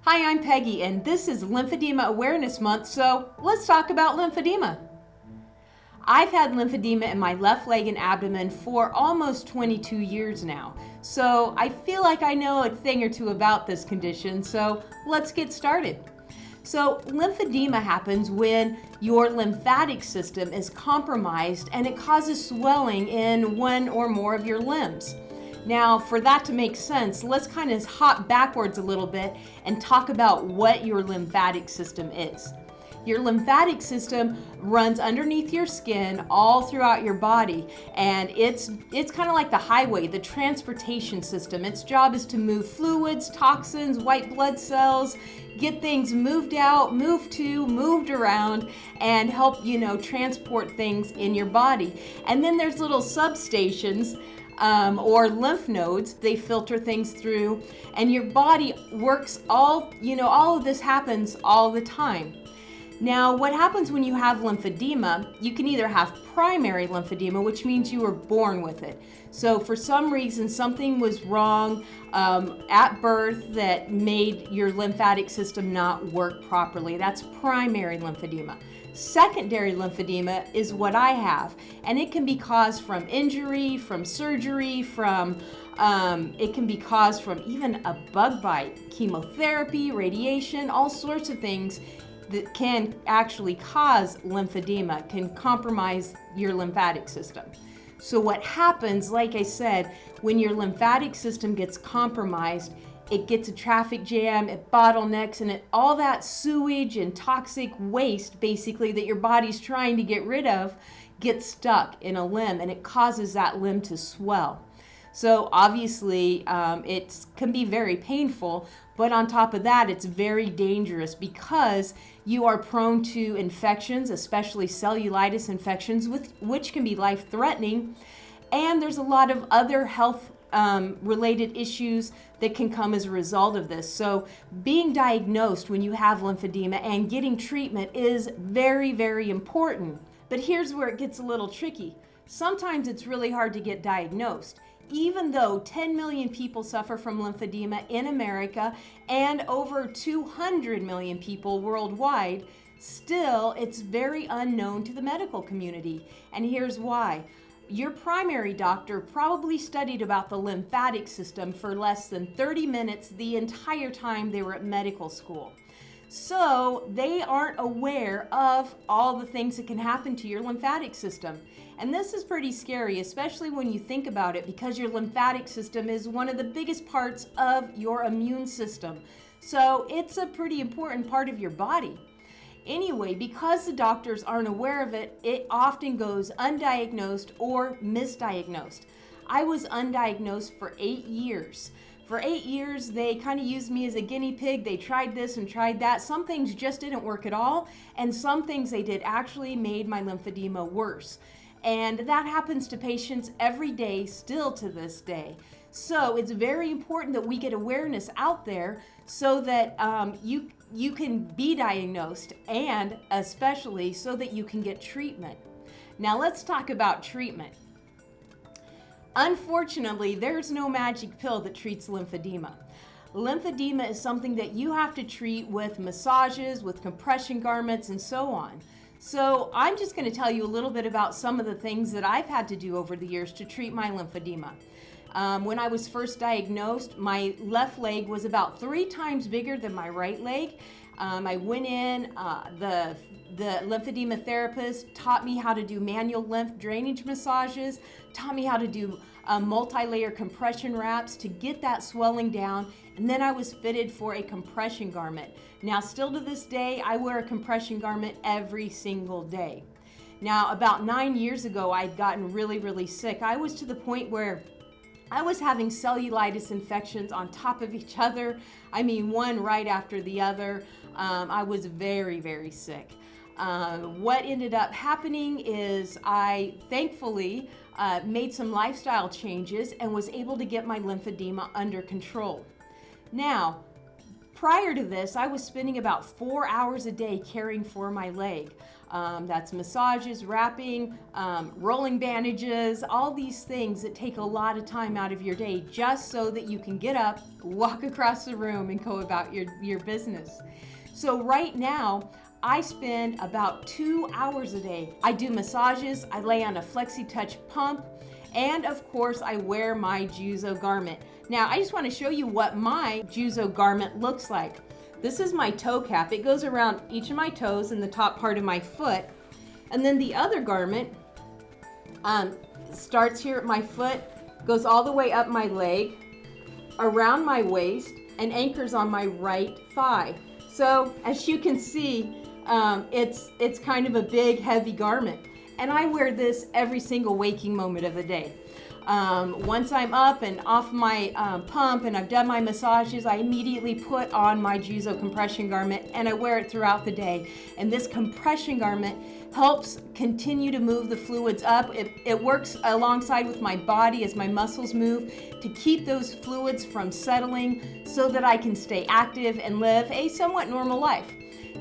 Hi, I'm Peggy, and this is Lymphedema Awareness Month, so let's talk about lymphedema. I've had lymphedema in my left leg and abdomen for almost 22 years now, so I feel like I know a thing or two about this condition, so let's get started. So lymphedema happens when your lymphatic system is compromised and it causes swelling in one or more of your limbs. Now, for that to make sense, let's kind of hop backwards a little bit and talk about what your lymphatic system is. Your lymphatic system runs underneath your skin all throughout your body, and it's kind of like the highway, the transportation system. Its job is to move fluids, toxins, white blood cells, get things moved out, moved around, and help, transport things in your body. And then there's little substations or lymph nodes. They filter things through, and your body works all of this happens all the time. Now, what happens when you have lymphedema, you can either have primary lymphedema, which means you were born with it. So for some reason, something was wrong at birth that made your lymphatic system not work properly. That's primary lymphedema. Secondary lymphedema is what I have, and it can be caused from injury, from surgery, it can be caused from even a bug bite, chemotherapy, radiation, all sorts of things that can actually cause lymphedema, can compromise your lymphatic system. So what happens, like I said, when your lymphatic system gets compromised, it gets a traffic jam, it bottlenecks, and all that sewage and toxic waste, basically, that your body's trying to get rid of, gets stuck in a limb, and it causes that limb to swell. So obviously, it can be very painful, but on top of that, it's very dangerous because you are prone to infections, especially cellulitis infections, which can be life-threatening, and there's a lot of other health related issues that can come as a result of this. So being diagnosed when you have lymphedema and getting treatment is very, very important. But here's where it gets a little tricky. Sometimes it's really hard to get diagnosed. Even though 10 million people suffer from lymphedema in America and over 200 million people worldwide, still it's very unknown to the medical community. And here's why. Your primary doctor probably studied about the lymphatic system for less than 30 minutes the entire time they were at medical school. So they aren't aware of all the things that can happen to your lymphatic system. And this is pretty scary, especially when you think about it, because your lymphatic system is one of the biggest parts of your immune system. So it's a pretty important part of your body. Anyway, because the doctors aren't aware of it, it often goes undiagnosed or misdiagnosed. I was undiagnosed for 8 years. For 8 years, they kind of used me as a guinea pig. They tried this and tried that. Some things just didn't work at all, and some things they did actually made my lymphedema worse. And that happens to patients every day, still to this day. So it's very important that we get awareness out there so that you can be diagnosed, and especially so that you can get treatment. Now let's talk about treatment. Unfortunately, there's no magic pill that treats lymphedema. Lymphedema is something that you have to treat with massages, with compression garments, and so on. So I'm just going to tell you a little bit about some of the things that I've had to do over the years to treat my lymphedema. When I was first diagnosed, my left leg was about 3 times bigger than my right leg. I went in, the lymphedema therapist taught me how to do manual lymph drainage massages, taught me how to do multi-layer compression wraps to get that swelling down, and then I was fitted for a compression garment. Now, still to this day, I wear a compression garment every single day. Now, about 9 years ago, I'd gotten really, really sick. I was to the point where I was having cellulitis infections on top of each other. I mean, one right after the other. I was very, very sick. What ended up happening is I thankfully made some lifestyle changes and was able to get my lymphedema under control. Now, Prior to this, I was spending about 4 hours a day caring for my leg. That's massages, wrapping, rolling bandages, all these things that take a lot of time out of your day just so that you can get up, walk across the room, and go about your business. So right now, I spend about 2 hours a day. I do massages, I lay on a FlexiTouch pump, and of course I wear my Juzo garment. Now I just want to show you what my Juzo garment looks like. This is my toe cap. It goes around each of my toes and the top part of my foot. And then the other garment starts here at my foot, goes all the way up my leg, around my waist, and anchors on my right thigh. So as you can see, it's kind of a big, heavy garment. And I wear this every single waking moment of the day. Once I'm up and off my pump and I've done my massages, I immediately put on my Juzo compression garment and I wear it throughout the day. And this compression garment helps continue to move the fluids up. It works alongside with my body as my muscles move to keep those fluids from settling so that I can stay active and live a somewhat normal life.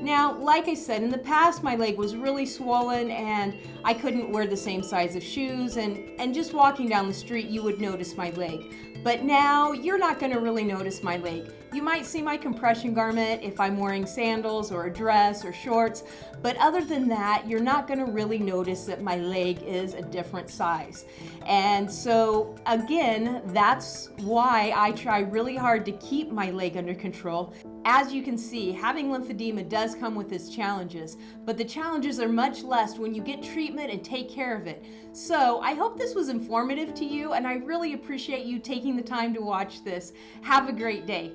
Now, like I said, in the past, my leg was really swollen and I couldn't wear the same size of shoes, and just walking down the street, you would notice my leg. But now, you're not going to really notice my leg. You might see my compression garment if I'm wearing sandals or a dress or shorts, but other than that, you're not going to really notice that my leg is a different size. And so, again, that's why I try really hard to keep my leg under control. As you can see, having lymphedema does come with its challenges, but the challenges are much less when you get treatment and take care of it. So I hope this was informative to you, and I really appreciate you taking the time to watch this. Have a great day.